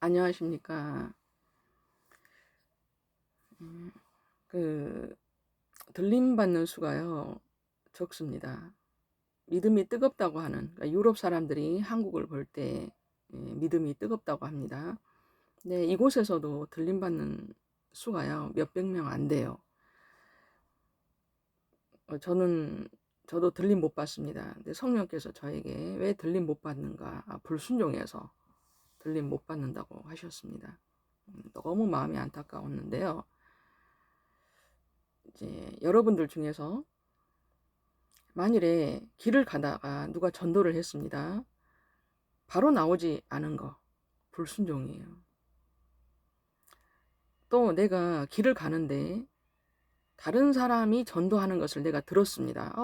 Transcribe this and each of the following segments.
안녕하십니까. 음, 그, 들림받는 수가요, 적습니다. 믿음이 뜨겁다고 하는, 그러니까 유럽 사람들이 한국을 볼 때 믿음이 뜨겁다고 합니다. 근데 이곳에서도 들림받는 수가요, 몇백 명 안 돼요. 저도 들림 못 받습니다. 근데 성령께서 저에게 왜 들림 못 받는가? 불순종해서 들림 못 받는다고 하셨습니다. 너무 마음이 안타까웠는데요. 이제 여러분들 중에서 만일에 길을 가다가 누가 전도를 했습니다. 바로 나오지 않은 거, 불순종이에요. 또 내가 길을 가는데 다른 사람이 전도하는 것을 내가 들었습니다.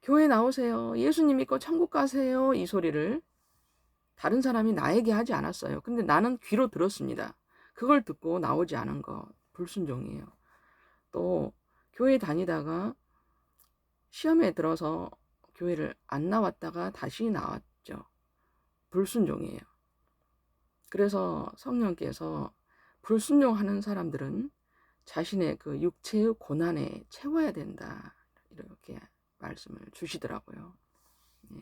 교회 나오세요. 예수님 믿고 천국 가세요. 이 소리를 다른 사람이 나에게 하지 않았어요. 근데 나는 귀로 들었습니다. 그걸 듣고 나오지 않은 거, 불순종이에요. 또 교회 다니다가 시험에 들어서 교회를 안 나왔다가 다시 나왔죠. 불순종이에요. 그래서 성령께서 불순종하는 사람들은 자신의 그 육체의 고난에 채워야 된다. 이렇게 말씀을 주시더라고요. 예.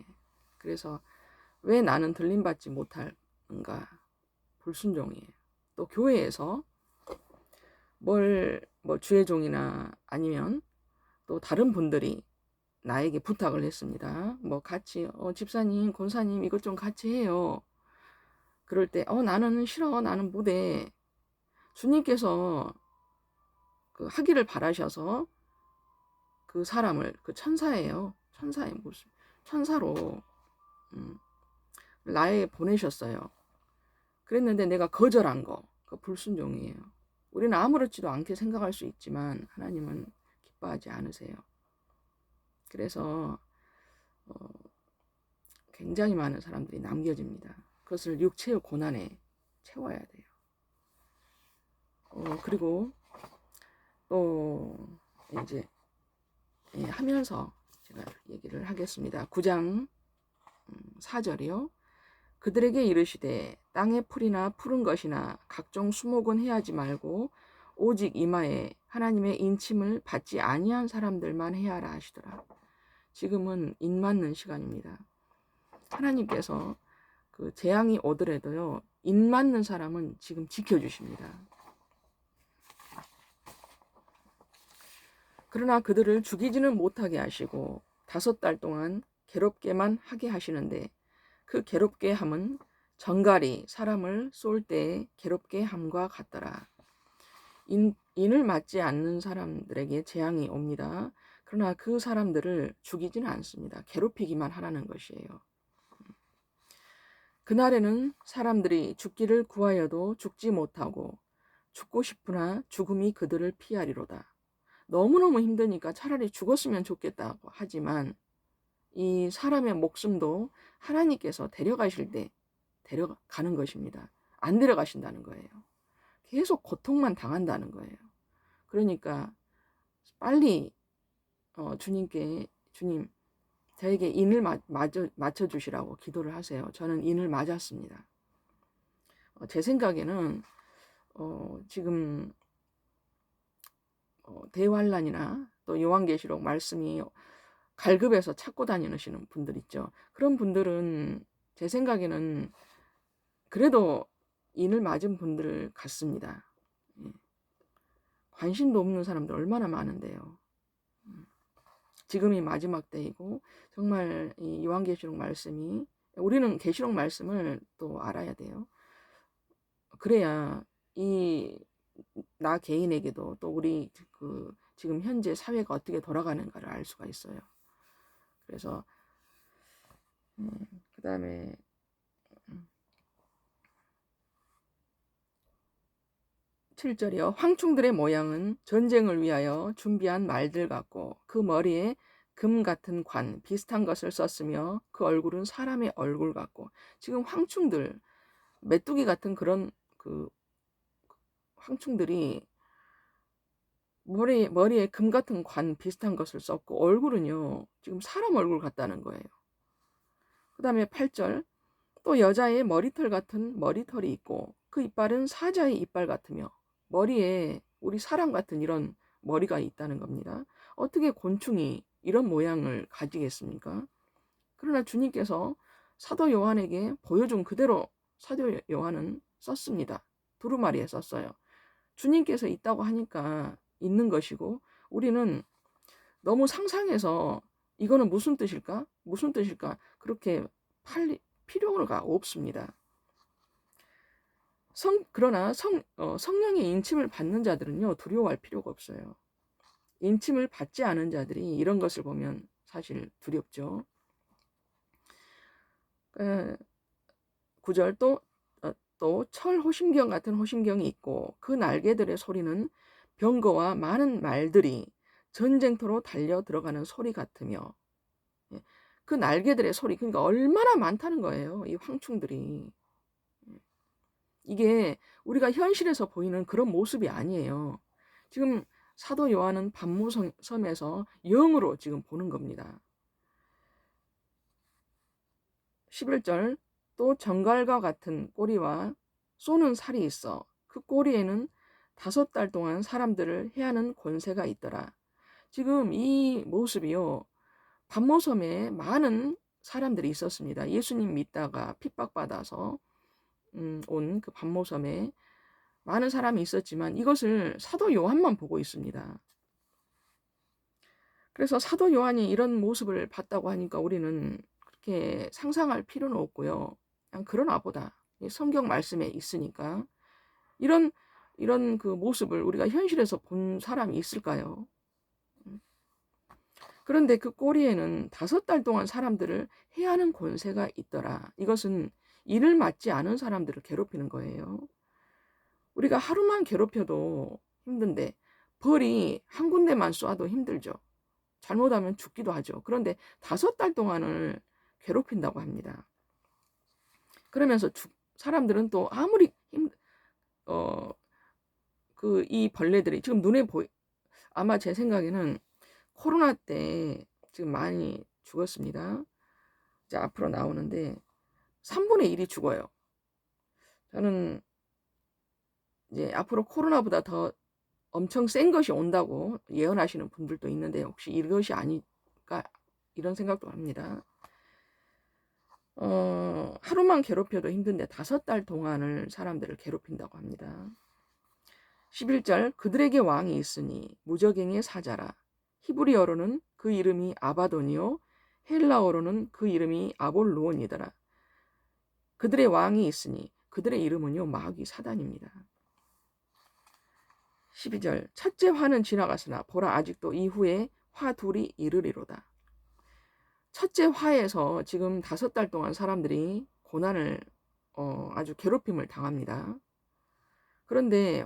그래서 왜 나는 들림받지 못하는가? 불순종이에요. 또 교회에서 뭐 주의 종이나 아니면 또 다른 분들이 나에게 부탁을 했습니다. 뭐 같이 집사님, 권사님 이것 좀 같이 해요. 그럴 때 나는 싫어. 나는 못해. 주님께서 그 하기를 바라셔서 그 사람을 그 천사예요. 천사의 모습. 천사로 나에 보내셨어요. 그랬는데 내가 거절한 거. 그 불순종이에요. 우리는 아무렇지도 않게 생각할 수 있지만 하나님은 기뻐하지 않으세요. 그래서 굉장히 많은 사람들이 남겨집니다. 그것을 육체의 고난에 채워야 돼요. 그리고 또 이제 하면서 제가 얘기를 하겠습니다. 9장 4절이요. 그들에게 이르시되 땅의 풀이나 푸른 것이나 각종 수목은 해하지 말고 오직 이마에 하나님의 인침을 받지 아니한 사람들만 해하라 하시더라. 지금은 인 맞는 시간입니다. 하나님께서 그 재앙이 오더라도요, 인 맞는 사람은 지금 지켜주십니다. 그러나 그들을 죽이지는 못하게 하시고 5달 동안 괴롭게만 하게 하시는데 그 괴롭게 함은 정갈이 사람을 쏠 때에 괴롭게 함과 같더라. 인을 맞지 않는 사람들에게 재앙이 옵니다. 그러나 그 사람들을 죽이지는 않습니다. 괴롭히기만 하라는 것이에요. 그날에는 사람들이 죽기를 구하여도 죽지 못하고 죽고 싶으나 죽음이 그들을 피하리로다. 너무너무 힘드니까 차라리 죽었으면 좋겠다고 하지만 이 사람의 목숨도 하나님께서 데려가실 때 데려가는 것입니다. 안 데려가신다는 거예요. 계속 고통만 당한다는 거예요. 그러니까 빨리 주님 저에게 인을 맞춰주시라고 기도를 하세요. 저는 인을 맞았습니다. 제 생각에는 지금 대환란이나 또 요한계시록 말씀이 갈급해서 찾고 다니시는 분들 있죠. 그런 분들은 제 생각에는 그래도 인을 맞은 분들 같습니다. 관심도 없는 사람들 얼마나 많은데요. 지금이 마지막 때이고 정말 이 요한계시록 말씀이 우리는 계시록 말씀을 또 알아야 돼요. 그래야 이 나 개인에게도 또 우리 그 지금 현재 사회가 어떻게 돌아가는가를 알 수가 있어요. 그래서 그다음에 7절이요. 황충들의 모양은 전쟁을 위하여 준비한 말들 같고 그 머리에 금 같은 관 비슷한 것을 썼으며 그 얼굴은 사람의 얼굴 같고 지금 황충들 메뚜기 같은 그런 그 황충들이 머리에 금 같은 관 비슷한 것을 썼고 얼굴은요 지금 사람 얼굴 같다는 거예요. 그 다음에 8절 또 여자의 머리털 같은 머리털이 있고 그 이빨은 사자의 이빨 같으며 머리에 우리 사람 같은 이런 머리가 있다는 겁니다. 어떻게 곤충이 이런 모양을 가지겠습니까? 그러나 주님께서 사도 요한에게 보여준 그대로 사도 요한은 썼습니다. 두루마리에 썼어요. 주님께서 있다고 하니까 있는 것이고 우리는 너무 상상해서 이거는 무슨 뜻일까? 무슨 뜻일까? 그렇게 필요가 없습니다. 그러나 성령의 인침을 받는 자들은요, 두려워할 필요가 없어요. 인침을 받지 않은 자들이 이런 것을 보면 사실 두렵죠. 9절 또 철 호심경 같은 호심경이 있고 그 날개들의 소리는 병거와 많은 말들이 전쟁터로 달려 들어가는 소리 같으며 그 날개들의 소리 그러니까 얼마나 많다는 거예요. 이 황충들이. 이게 우리가 현실에서 보이는 그런 모습이 아니에요. 지금 사도 요한은 반모섬에서 영으로 지금 보는 겁니다. 11절 또 정갈과 같은 꼬리와 쏘는 살이 있어 그 꼬리에는 5달 동안 사람들을 해하는 권세가 있더라. 지금 이 모습이요. 반모섬에 많은 사람들이 있었습니다. 예수님 믿다가 핍박받아서 온 그 반모섬에 많은 사람이 있었지만 이것을 사도 요한만 보고 있습니다. 그래서 사도 요한이 이런 모습을 봤다고 하니까 우리는 그렇게 상상할 필요는 없고요. 그냥 그러나 보다 성경 말씀에 있으니까 이런 그 모습을 우리가 현실에서 본 사람이 있을까요? 그런데 그 꼬리에는 5달 동안 사람들을 해하는 권세가 있더라. 이것은 일을 맡지 않은 사람들을 괴롭히는 거예요. 우리가 하루만 괴롭혀도 힘든데 벌이 한 군데만 쏴도 힘들죠. 잘못하면 죽기도 하죠. 그런데 5달 동안을 괴롭힌다고 합니다. 그러면서 사람들은 또 아무리 이 벌레들이 지금 눈에 아마 제 생각에는 코로나 때 지금 많이 죽었습니다. 이제 앞으로 나오는데 3분의 1이 죽어요. 저는 이제 앞으로 코로나보다 더 엄청 센 것이 온다고 예언하시는 분들도 있는데 혹시 이것이 아닐까 이런 생각도 합니다. 하루만 괴롭혀도 힘든데 5달 동안을 사람들을 괴롭힌다고 합니다. 11절 그들에게 왕이 있으니 무저갱의 사자라. 히브리어로는 그 이름이 아바돈이요 헬라어로는 그 이름이 아볼루온이더라. 그들의 왕이 있으니 그들의 이름은요 마귀 사단입니다. 12절 첫째 화는 지나갔으나 보라 아직도 이후에 화 둘이 이르리로다. 첫째 화에서 지금 5달 동안 사람들이 고난을 아주 괴롭힘을 당합니다. 그런데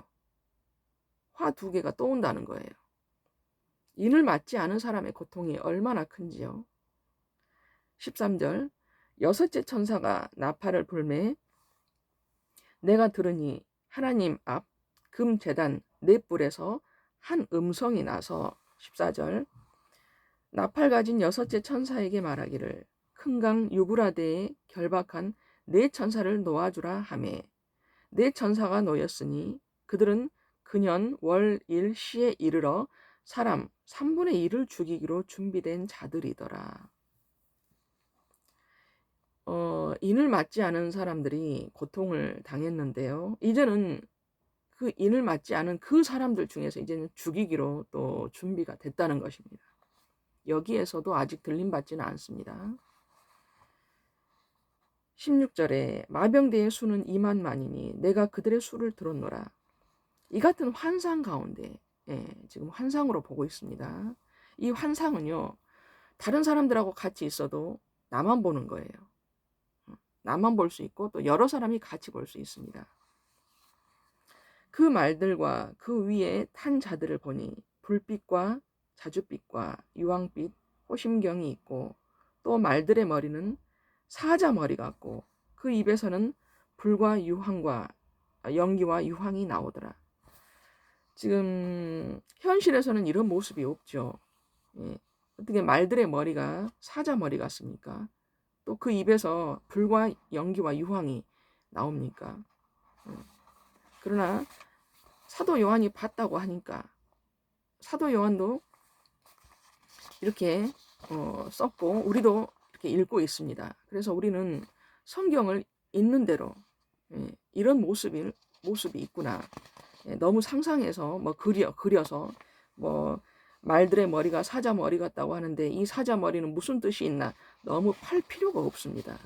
화 2개가 또 온다는 거예요. 인을 맞지 않은 사람의 고통이 얼마나 큰지요. 13절 6째 천사가 나팔을 불매 내가 들으니 하나님 앞 금제단 4뿔에서 한 음성이 나서 14절 나팔 가진 6째 천사에게 말하기를 큰 강 유브라데에 결박한 4 천사를 놓아주라 하매 4 천사가 놓였으니 그들은 근년 월 일 시에 이르러 사람 3분의 1을 죽이기로 준비된 자들이더라. 인을 맞지 않은 사람들이 고통을 당했는데요. 이제는 그 인을 맞지 않은 그 사람들 중에서 이제는 죽이기로 또 준비가 됐다는 것입니다. 여기에서도 아직 들림받지는 않습니다. 16절에 마병대의 수는 2만만이니 내가 그들의 수를 들었노라. 이 같은 환상 가운데 지금 환상으로 보고 있습니다. 이 환상은요. 다른 사람들하고 같이 있어도 나만 보는 거예요. 나만 볼 수 있고 또 여러 사람이 같이 볼 수 있습니다. 그 말들과 그 위에 탄 자들을 보니 불빛과 자줏빛과 유황빛 호심경이 있고 또 말들의 머리는 사자 머리 같고 그 입에서는 불과 유황과 연기와 유황이 나오더라. 지금 현실에서는 이런 모습이 없죠. 어떻게 말들의 머리가 사자 머리 같습니까? 또 그 입에서 불과 연기와 유황이 나옵니까? 그러나 사도 요한이 봤다고 하니까 사도 요한도 이렇게 썼고 우리도 이렇게 읽고 있습니다. 그래서 우리는 성경을 있는 대로 이런 모습이 있구나. 너무 상상해서 뭐 그려서 뭐 말들의 머리가 사자 머리 같다고 하는데 이 사자 머리는 무슨 뜻이 있나 너무 팔 필요가 없습니다.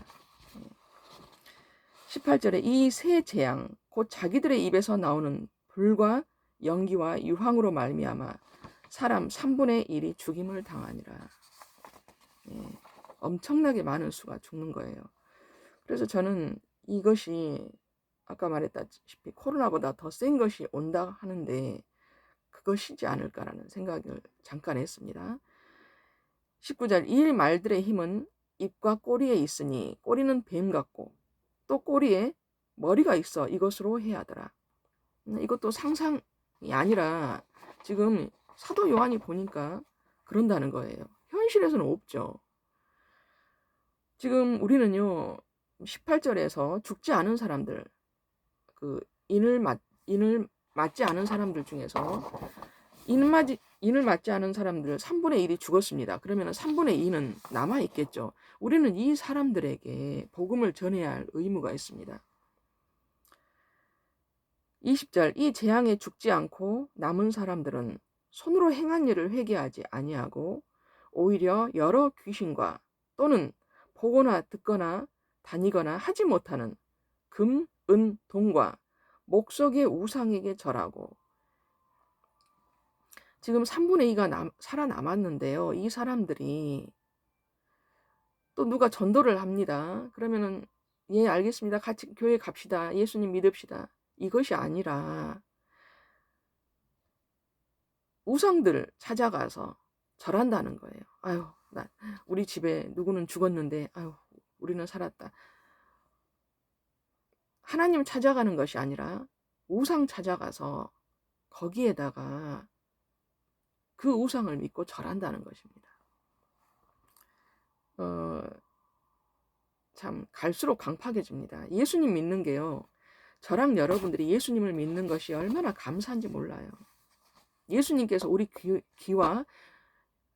18절에 이 세 재앙 곧 자기들의 입에서 나오는 불과 연기와 유황으로 말미암아 사람 3분의 1이 죽임을 당하니라. 엄청나게 많은 수가 죽는 거예요. 그래서 저는 이것이 아까 말했다시피 코로나보다 더 센 것이 온다 하는데 그것이지 않을까라는 생각을 잠깐 했습니다. 19절 이 말들의 힘은 입과 꼬리에 있으니 꼬리는 뱀 같고 또 꼬리에 머리가 있어 이것으로 해하더라. 이것도 상상이 아니라 지금 사도 요한이 보니까 그런다는 거예요. 현실에서는 없죠. 지금 우리는요 18절에서 죽지 않은 사람들 그 인을 맞지 않은 사람들 중에서 인을 맞지 않은 사람들 3분의 1이 죽었습니다. 그러면 3분의 2는 남아 있겠죠. 우리는 이 사람들에게 복음을 전해야 할 의무가 있습니다. 20절 이 재앙에 죽지 않고 남은 사람들은 손으로 행한 일을 회개하지 아니하고 오히려 여러 귀신과 또는 보거나 듣거나 다니거나 하지 못하는 금, 은, 동과 목석의 우상에게 절하고 지금 3분의 2가 살아남았는데요. 이 사람들이 또 누가 전도를 합니다. 그러면은 예 알겠습니다. 같이 교회 갑시다. 예수님 믿읍시다. 이것이 아니라 우상들 찾아가서 절한다는 거예요. 아유, 우리 집에 누구는 죽었는데 아유, 우리는 살았다. 하나님 찾아가는 것이 아니라 우상 찾아가서 거기에다가 그 우상을 믿고 절한다는 것입니다. 참 갈수록 강팍해집니다. 예수님 믿는 게요. 저랑 여러분들이 예수님을 믿는 것이 얼마나 감사한지 몰라요. 예수님께서 우리 귀와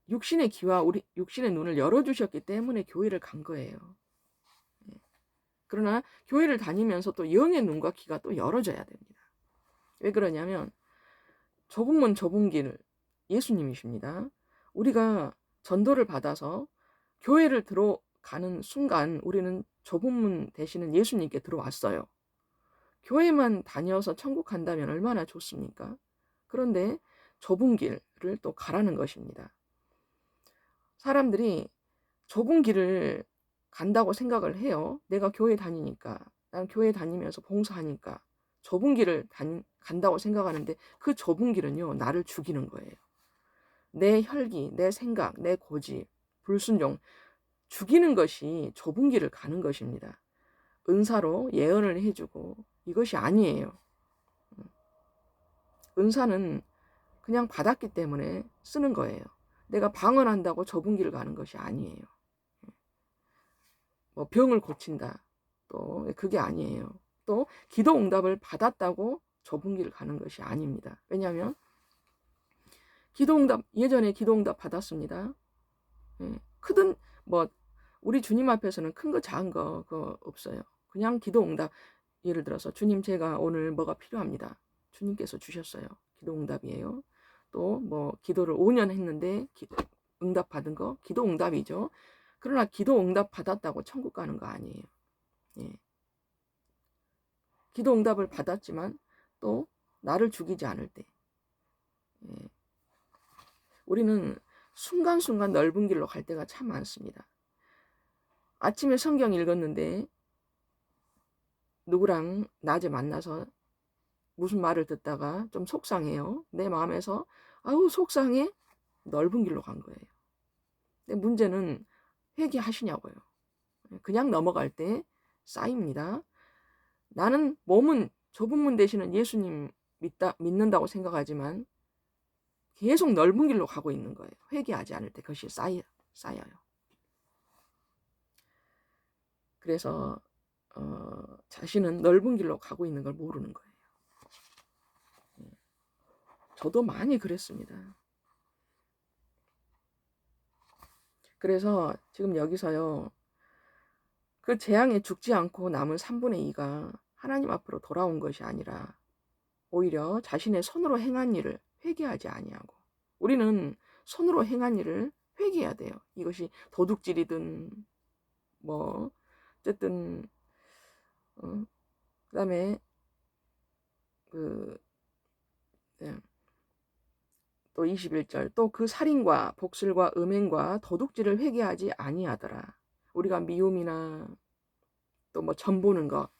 육신의 귀와 우리 육신의 눈을 열어주셨기 때문에 교회를 간 거예요. 그러나 교회를 다니면서 또 영의 눈과 귀가 또 열어져야 됩니다. 왜 그러냐면 좁은 문 좁은 길 예수님이십니다. 우리가 전도를 받아서 교회를 들어가는 순간 우리는 좁은 문 되시는 예수님께 들어왔어요. 교회만 다녀서 천국 간다면 얼마나 좋습니까? 그런데 좁은 길을 또 가라는 것입니다. 사람들이 좁은 길을 간다고 생각을 해요. 내가 교회 다니니까, 난 교회 다니면서 봉사하니까 좁은 길을 간다고 생각하는데 그 좁은 길은요, 나를 죽이는 거예요. 내 혈기, 내 생각, 내 고집, 불순종, 죽이는 것이 좁은 길을 가는 것입니다. 은사로 예언을 해주고 이것이 아니에요. 은사는 그냥 받았기 때문에 쓰는 거예요. 내가 방언한다고 좁은 길을 가는 것이 아니에요. 뭐 병을 고친다. 또 그게 아니에요. 또 기도 응답을 받았다고 좁은 길을 가는 것이 아닙니다. 왜냐하면 예전에 기도 응답 받았습니다. 크든 뭐 우리 주님 앞에서는 큰 거 작은 거 그거 없어요. 그냥 기도 응답 예를 들어서 주님 제가 오늘 뭐가 필요합니다. 주님께서 주셨어요. 기도 응답이에요. 또 뭐 기도를 5년 했는데 응답 받은 거 기도 응답이죠. 그러나 기도 응답 받았다고 천국 가는 거 아니에요. 예. 기도 응답을 받았지만 또 나를 죽이지 않을 때 예. 우리는 순간순간 넓은 길로 갈 때가 참 많습니다. 아침에 성경 읽었는데 누구랑 낮에 만나서 무슨 말을 듣다가 좀 속상해요. 내 마음에서 아우 속상해? 넓은 길로 간 거예요. 근데 문제는 회개하시냐고요. 그냥 넘어갈 때 쌓입니다. 나는 몸은 좁은 문 되시는 예수님 믿는다고 생각하지만 계속 넓은 길로 가고 있는 거예요. 회개하지 않을 때 그것이 쌓여요. 그래서 자신은 넓은 길로 가고 있는 걸 모르는 거예요. 저도 많이 그랬습니다. 그래서 지금 여기서요, 그 재앙에 죽지 않고 남은 3분의 2가 하나님 앞으로 돌아온 것이 아니라 오히려 자신의 손으로 행한 일을 회개하지 아니하고, 우리는 손으로 행한 일을 회개해야 돼요. 이것이 도둑질이든 뭐 어쨌든 그다음에 그 예, 또 21절, 또 그 살인과 복술과 음행과 도둑질을 회개하지 아니하더라. 우리가 미움이나 또 뭐 점 보는 거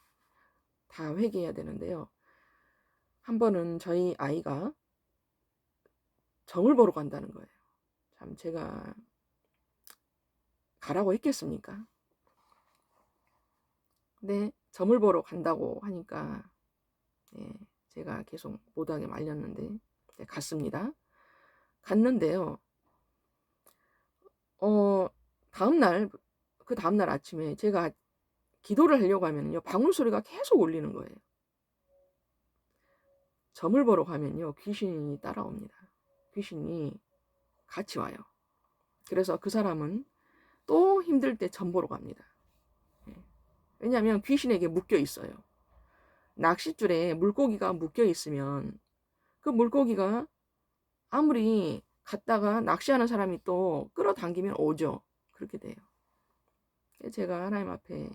다 회개해야 되는데요. 한 번은 저희 아이가 점을 보러 간다는 거예요. 참 제가 가라고 했겠습니까? 근데 점을 보러 간다고 하니까 제가 계속 못하게 말렸는데 갔습니다. 갔는데요. 다음날, 그 다음날 아침에 제가 기도를 하려고 하면요, 방울 소리가 계속 울리는 거예요. 점을 보러 가면요, 귀신이 따라옵니다. 귀신이 같이 와요. 그래서 그 사람은 또 힘들 때 점 보러 갑니다. 왜냐하면 귀신에게 묶여 있어요. 낚싯줄에 물고기가 묶여 있으면 그 물고기가 아무리 갔다가 낚시하는 사람이 또 끌어당기면 오죠. 그렇게 돼요. 제가 하나님 앞에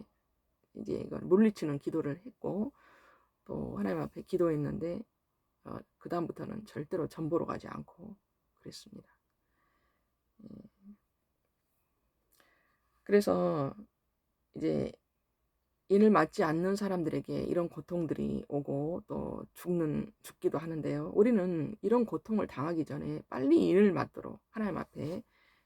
이제 이걸 물리치는 기도를 했고, 또 하나님 앞에 기도했는데 그 다음부터는 절대로 점 보러 가지 않고 그랬습니다. 그래서 이제 인을 맞지 않는 사람들에게 이런 고통들이 오고 또 죽기도 하는데요. 우리는 이런 고통을 당하기 전에 빨리 인을 맞도록 하나님 앞에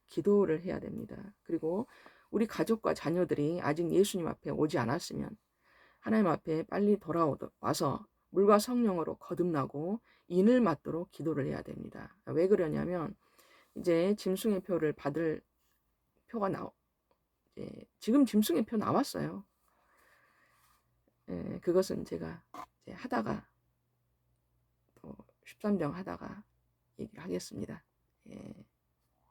기도를 해야 됩니다. 그리고 우리 가족과 자녀들이 아직 예수님 앞에 오지 않았으면 하나님 앞에 빨리 돌아와서 물과 성령으로 거듭나고 인을 맞도록 기도를 해야 됩니다. 왜 그러냐면 이제 짐승의 표를 받을 표가 지금 짐승의 표 나왔어요. 그것은 제가 이제 하다가 또 13장 하다가 얘기를 하겠습니다.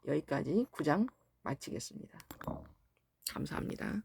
여기까지 9장 마치겠습니다. 감사합니다.